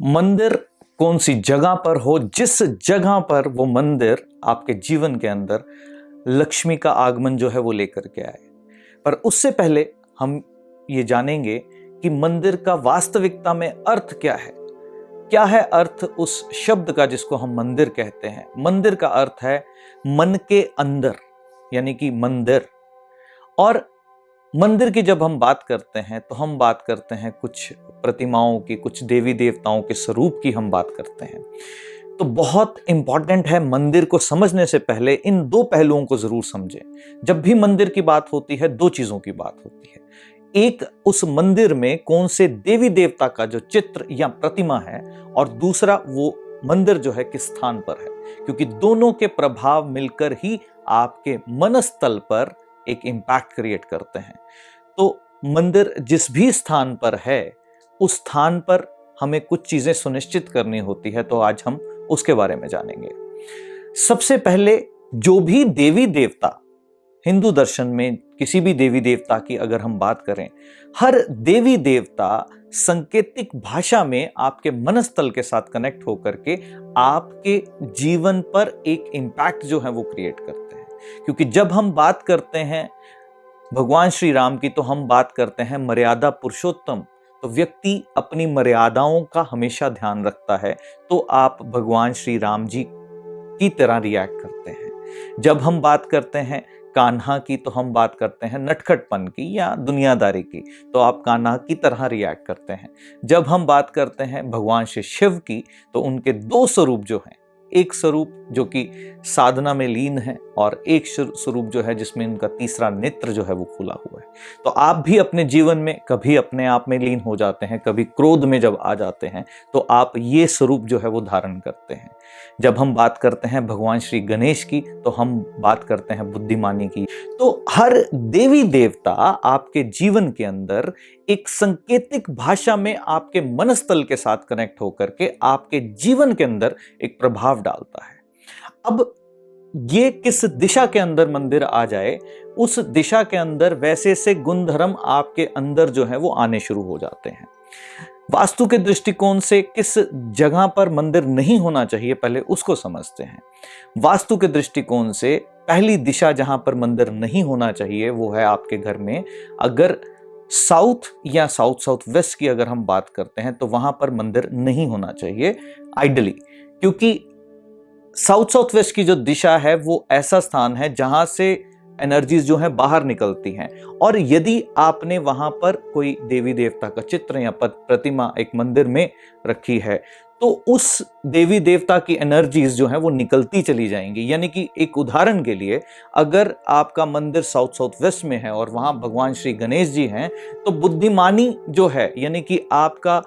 मंदिर कौन सी जगह पर हो, जिस जगह पर वो मंदिर आपके जीवन के अंदर लक्ष्मी का आगमन जो है वो लेकर के आए। पर उससे पहले हम ये जानेंगे कि मंदिर का वास्तविकता में अर्थ क्या है। क्या है अर्थ उस शब्द का जिसको हम मंदिर कहते हैं। मंदिर का अर्थ है मन के अंदर, यानी कि मंदिर। और मंदिर की जब हम बात करते हैं तो हम बात करते हैं कुछ प्रतिमाओं की, कुछ देवी देवताओं के स्वरूप की हम बात करते हैं। तो बहुत इंपॉर्टेंट है, मंदिर को समझने से पहले इन दो पहलुओं को जरूर समझें। जब भी मंदिर की बात होती है, दो चीजों की बात होती है। एक, उस मंदिर में कौन से देवी देवता का जो चित्र या प्रतिमा है, और दूसरा वो मंदिर जो है किस स्थान पर है, क्योंकि दोनों के प्रभाव मिलकर ही आपके मनस्तल पर एक इंपैक्ट क्रिएट करते हैं। तो मंदिर जिस भी स्थान पर है, उस स्थान पर हमें कुछ चीजें सुनिश्चित करनी होती है, तो आज हम उसके बारे में जानेंगे। सबसे पहले, जो भी देवी देवता, हिंदू दर्शन में किसी भी देवी देवता की अगर हम बात करें, हर देवी देवता सांकेतिक भाषा में आपके मनस्तल के साथ कनेक्ट होकर के आपके जीवन पर एक इंपैक्ट जो है वो क्रिएट करते हैं। क्योंकि जब हम बात करते हैं भगवान श्री राम की, तो हम बात करते हैं मर्यादा पुरुषोत्तम। तो व्यक्ति अपनी मर्यादाओं का हमेशा ध्यान रखता है, तो आप भगवान श्री राम जी की तरह रिएक्ट करते हैं। जब हम बात करते हैं कान्हा की, तो हम बात करते हैं नटखटपन की या दुनियादारी की, तो आप कान्हा की तरह रिएक्ट करते हैं। जब हम बात करते हैं भगवान श्री शिव की, तो उनके दो स्वरूप जो हैं, एक स्वरूप जो कि साधना में लीन है, और एक स्वरूप जो है जिसमें इनका तीसरा नेत्र जो है वो खुला हुआ है। तो आप भी अपने जीवन में कभी अपने आप में लीन हो जाते हैं, कभी क्रोध में जब आ जाते हैं, तो आप ये स्वरूप जो है वो धारण करते हैं। जब हम बात करते हैं भगवान श्री गणेश की, तो हम बात करते हैं बुद्धिमानी की। तो हर देवी देवता आपके जीवन के अंदर एक सांकेतिक भाषा में आपके मनस्तल के साथ कनेक्ट होकर के आपके जीवन के अंदर एक प्रभाव डालता है। अब ये किस दिशा के अंदर मंदिर आ जाए, उस दिशा के अंदर वैसे से गुणधर्म आपके अंदर जो है वो आने शुरू हो जाते हैं। वास्तु के दृष्टिकोण से किस जगह पर मंदिर नहीं होना चाहिए, पहले उसको समझते हैं। वास्तु के दृष्टिकोण से पहली दिशा जहां पर मंदिर नहीं होना चाहिए वो है आपके घर में, अगर साउथ या साउथ साउथ वेस्ट की अगर हम बात करते हैं, तो वहां पर मंदिर नहीं होना चाहिए आइडियली। क्योंकि साउथ साउथ वेस्ट की जो दिशा है वो ऐसा स्थान है जहां से एनर्जीज जो है बाहर निकलती हैं। और यदि आपने वहां पर कोई देवी देवता का चित्र या प्रतिमा एक मंदिर में रखी है, तो उस देवी देवता की एनर्जीज जो है वो निकलती चली जाएंगी। यानी कि एक उदाहरण के लिए, अगर आपका मंदिर साउथ साउथ वेस्ट में है और वहां भगवान श्री गणेश जी हैं, तो बुद्धिमानी जो है, यानी कि आपका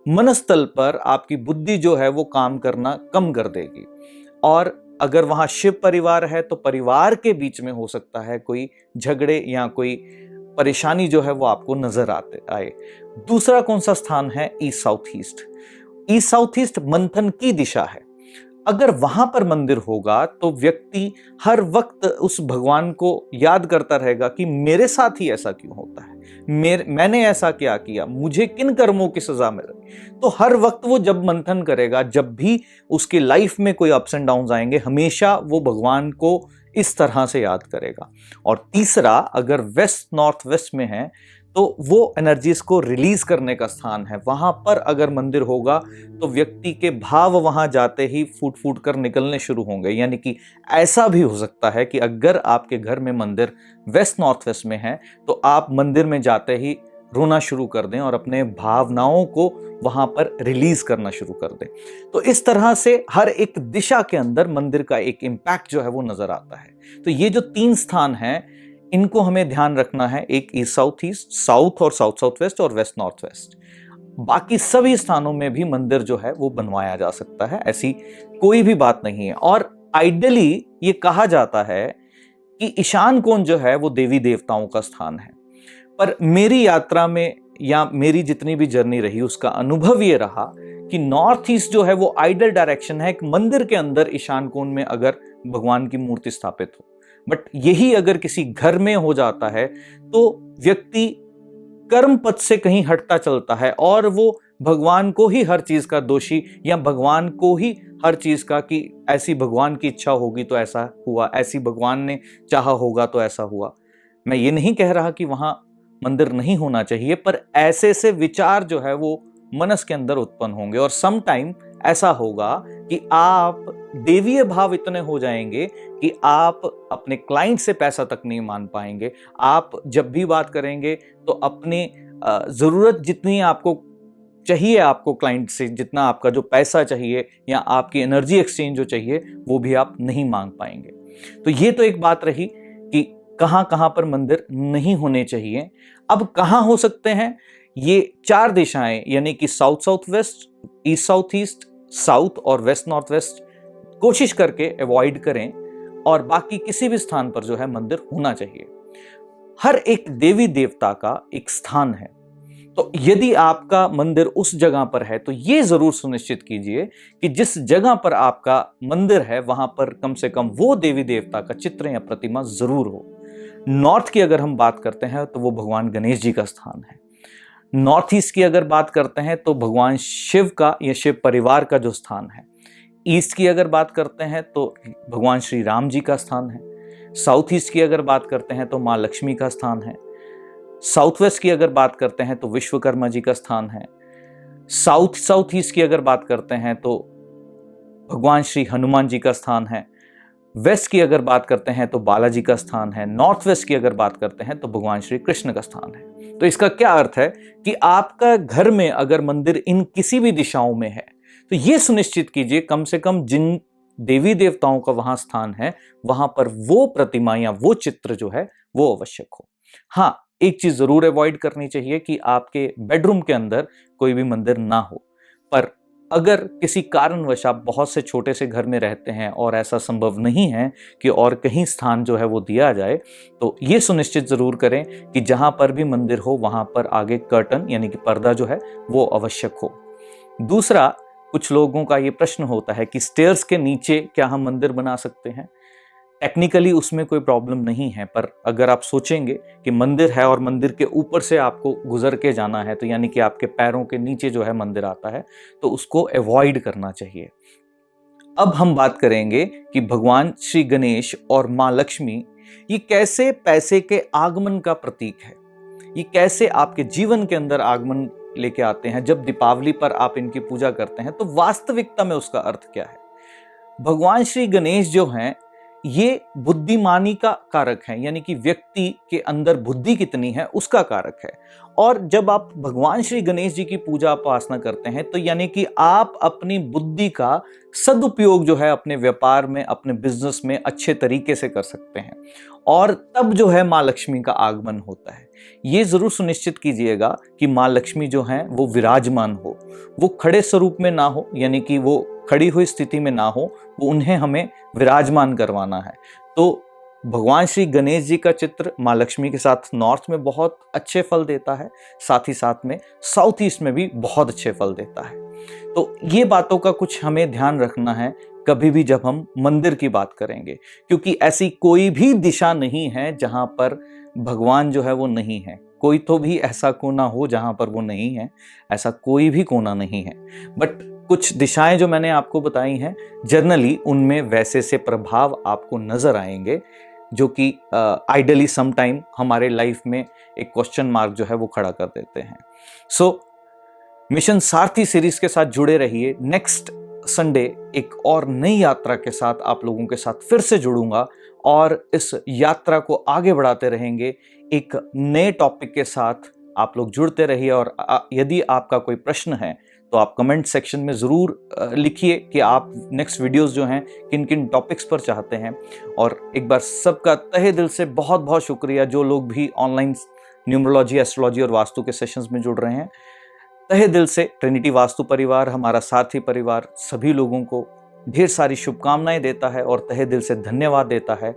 मनस्तल पर आपकी बुद्धि जो है वो काम करना कम कर देगी। और अगर वहां शिव परिवार है, तो परिवार के बीच में हो सकता है कोई झगड़े या कोई परेशानी जो है वो आपको नजर आए। दूसरा कौन सा स्थान है? East south east. East south east मंथन की दिशा है। अगर वहां पर मंदिर होगा तो व्यक्ति हर वक्त उस भगवान को याद करता रहेगा कि मेरे साथ ही ऐसा क्यों होता है, मैंने ऐसा क्या किया, मुझे किन कर्मों की सजा मिल रही। तो हर वक्त वो जब मंथन करेगा, जब भी उसकी लाइफ में कोई अप्स एंड डाउन्स आएंगे, हमेशा वो भगवान को इस तरह से याद करेगा। और तीसरा, अगर वेस्ट नॉर्थ वेस्ट में है, तो वो एनर्जीज को रिलीज करने का स्थान है। वहां पर अगर मंदिर होगा तो व्यक्ति के भाव वहां जाते ही फूट फूट कर निकलने शुरू होंगे। यानी कि ऐसा भी हो सकता है कि अगर आपके घर में मंदिर वेस्ट नॉर्थ वेस्ट में है, तो आप मंदिर में जाते ही रोना शुरू कर दें और अपने भावनाओं को वहां पर रिलीज करना शुरू कर दें। तो इस तरह से हर एक दिशा के अंदर मंदिर का एक इंपैक्ट जो है वो नजर आता है। तो ये जो 3 स्थान हैं, इनको हमें ध्यान रखना है। एक ईस्ट साउथ ईस्ट, साउथ और साउथ साउथ वेस्ट, और वेस्ट नॉर्थ वेस्ट। बाकी सभी स्थानों में भी मंदिर जो है वो बनवाया जा सकता है, ऐसी कोई भी बात नहीं है। और आइडियली ये कहा जाता है कि ईशान कोण जो है वो देवी देवताओं का स्थान है। पर मेरी यात्रा में या मेरी जितनी भी जर्नी रही, उसका अनुभव ये रहा कि नॉर्थ ईस्ट जो है वो आइडियल डायरेक्शन है एक मंदिर के अंदर ईशान कोण में अगर भगवान की मूर्ति स्थापित हो। बट यही अगर किसी घर में हो जाता है, तो व्यक्ति कर्म पथ से कहीं हटता चलता है और वो भगवान को ही हर चीज का दोषी या भगवान को ही हर चीज का कि ऐसी भगवान की इच्छा होगी तो ऐसा हुआ, ऐसी भगवान ने चाहा होगा तो ऐसा हुआ। मैं ये नहीं कह रहा कि वहां मंदिर नहीं होना चाहिए, पर ऐसे से विचार जो है वो मनस के अंदर उत्पन्न होंगे और सम टाइम ऐसा होगा कि आप देवीय भाव इतने हो जाएंगे कि आप अपने क्लाइंट से पैसा तक नहीं मान पाएंगे। आप जब भी बात करेंगे तो अपनी जरूरत जितनी आपको चाहिए, आपको क्लाइंट से जितना आपका जो पैसा चाहिए या आपकी एनर्जी एक्सचेंज जो चाहिए वो भी आप नहीं मांग पाएंगे। तो ये तो एक बात रही कि कहां कहां पर मंदिर नहीं होने चाहिए। अब कहां हो सकते हैं? ये 4 दिशाएं यानी कि south south west, east south east, south और वेस्ट नॉर्थ वेस्ट कोशिश करके अवॉइड करें और बाकी किसी भी स्थान पर जो है मंदिर होना चाहिए। हर एक देवी देवता का एक स्थान है, तो यदि आपका मंदिर उस जगह पर है तो ये जरूर सुनिश्चित कीजिए कि जिस जगह पर आपका मंदिर है वहां पर कम से कम वो देवी देवता का चित्र या प्रतिमा जरूर हो। नॉर्थ की अगर हम बात करते हैं तो वो भगवान गणेश जी का स्थान है। नॉर्थ ईस्ट की अगर बात करते हैं तो भगवान शिव का या शिव परिवार का जो स्थान है। ईस्ट की अगर बात करते हैं तो भगवान श्री राम जी का स्थान है। साउथ ईस्ट की अगर बात करते हैं तो माँ लक्ष्मी का स्थान है। साउथ वेस्ट की अगर बात करते हैं तो विश्वकर्मा जी का स्थान है। साउथ ईस्ट की अगर बात करते हैं तो भगवान श्री हनुमान जी का स्थान है। वेस्ट की अगर बात करते हैं तो बालाजी का स्थान है। नॉर्थ वेस्ट की अगर बात करते हैं तो भगवान श्री कृष्ण का स्थान है। तो इसका क्या अर्थ है कि आपका घर में अगर मंदिर इन किसी भी दिशाओं में है तो यह सुनिश्चित कीजिए कम से कम जिन देवी देवताओं का वहां स्थान है वहां पर वो प्रतिमा या वो चित्र जो है वो आवश्यक हो। हाँ, एक चीज जरूर अवॉइड करनी चाहिए कि आपके बेडरूम के अंदर कोई भी मंदिर ना हो। पर अगर किसी कारणवश आप बहुत से छोटे से घर में रहते हैं और ऐसा संभव नहीं है कि और कहीं स्थान जो है वो दिया जाए, तो ये सुनिश्चित जरूर करें कि जहां पर भी मंदिर हो वहां पर आगे कर्टन यानी कि पर्दा जो है वो आवश्यक हो। दूसरा, कुछ लोगों का ये प्रश्न होता है कि स्टेयर्स के नीचे क्या हम मंदिर बना सकते हैं? टेक्निकली उसमें कोई प्रॉब्लम नहीं है, पर अगर आप सोचेंगे कि मंदिर है और मंदिर के ऊपर से आपको गुजर के जाना है तो यानी कि आपके पैरों के नीचे जो है मंदिर आता है, तो उसको अवॉइड करना चाहिए। अब हम बात करेंगे कि भगवान श्री गणेश और माँ लक्ष्मी ये कैसे पैसे के आगमन का प्रतीक है, ये कैसे आपके जीवन के अंदर आगमन लेके आते हैं। जब दीपावली पर आप इनकी पूजा करते हैं तो वास्तविकता में उसका अर्थ क्या है? भगवान श्री गणेश जो हैं ये बुद्धिमानी का कारक है, यानी कि व्यक्ति के अंदर बुद्धि कितनी है उसका कारक है। और जब आप भगवान श्री गणेश जी की पूजा उपासना करते हैं तो यानी कि आप अपनी बुद्धि का सदुपयोग जो है अपने व्यापार में, अपने बिजनेस में अच्छे तरीके से कर सकते हैं और तब जो है माँ लक्ष्मी का आगमन होता है। ये जरूर सुनिश्चित कीजिएगा कि माँ लक्ष्मी जो है वो विराजमान हो, वो खड़े स्वरूप में ना हो, यानी कि वो खड़ी हुई स्थिति में ना हो, वो उन्हें हमें विराजमान करवाना है। तो भगवान श्री गणेश जी का चित्र माँ लक्ष्मी के साथ नॉर्थ में बहुत अच्छे फल देता है, साथ ही साथ में साउथ ईस्ट में भी बहुत अच्छे फल देता है। तो ये बातों का कुछ हमें ध्यान रखना है कभी भी जब हम मंदिर की बात करेंगे, क्योंकि ऐसी कोई भी दिशा नहीं है जहां पर भगवान जो है वो नहीं है। कोई तो भी ऐसा कोना हो जहां पर वो नहीं है, ऐसा कोई भी कोना नहीं है। बट कुछ दिशाएं जो मैंने आपको बताई हैं जनरली उनमें वैसे से प्रभाव आपको नजर आएंगे जो कि आइडियली सम टाइम हमारे लाइफ में एक क्वेश्चन मार्क जो है वो खड़ा कर देते हैं। सो मिशन सारथी सीरीज के साथ जुड़े रहिए। नेक्स्ट संडे एक और नई यात्रा के साथ आप लोगों के साथ फिर से जुड़ूंगा और इस यात्रा को आगे बढ़ाते रहेंगे एक नए टॉपिक के साथ। आप लोग जुड़ते रहिए और यदि आपका कोई प्रश्न है तो आप कमेंट सेक्शन में ज़रूर लिखिए कि आप नेक्स्ट वीडियोस जो हैं किन किन टॉपिक्स पर चाहते हैं। और एक बार सबका तहे दिल से बहुत बहुत शुक्रिया जो लोग भी ऑनलाइन न्यूमरोलॉजी, एस्ट्रोलॉजी और वास्तु के सेशंस में जुड़ रहे हैं। तहे दिल से ट्रिनिटी वास्तु परिवार, हमारा साथी परिवार, सभी लोगों को ढेर सारी शुभकामनाएं देता है और तहे दिल से धन्यवाद देता है।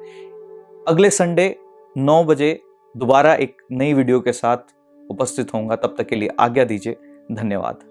अगले संडे 9 बजे दोबारा एक नई वीडियो के साथ उपस्थित होऊंगा। तब तक के लिए आज्ञा दीजिए। धन्यवाद।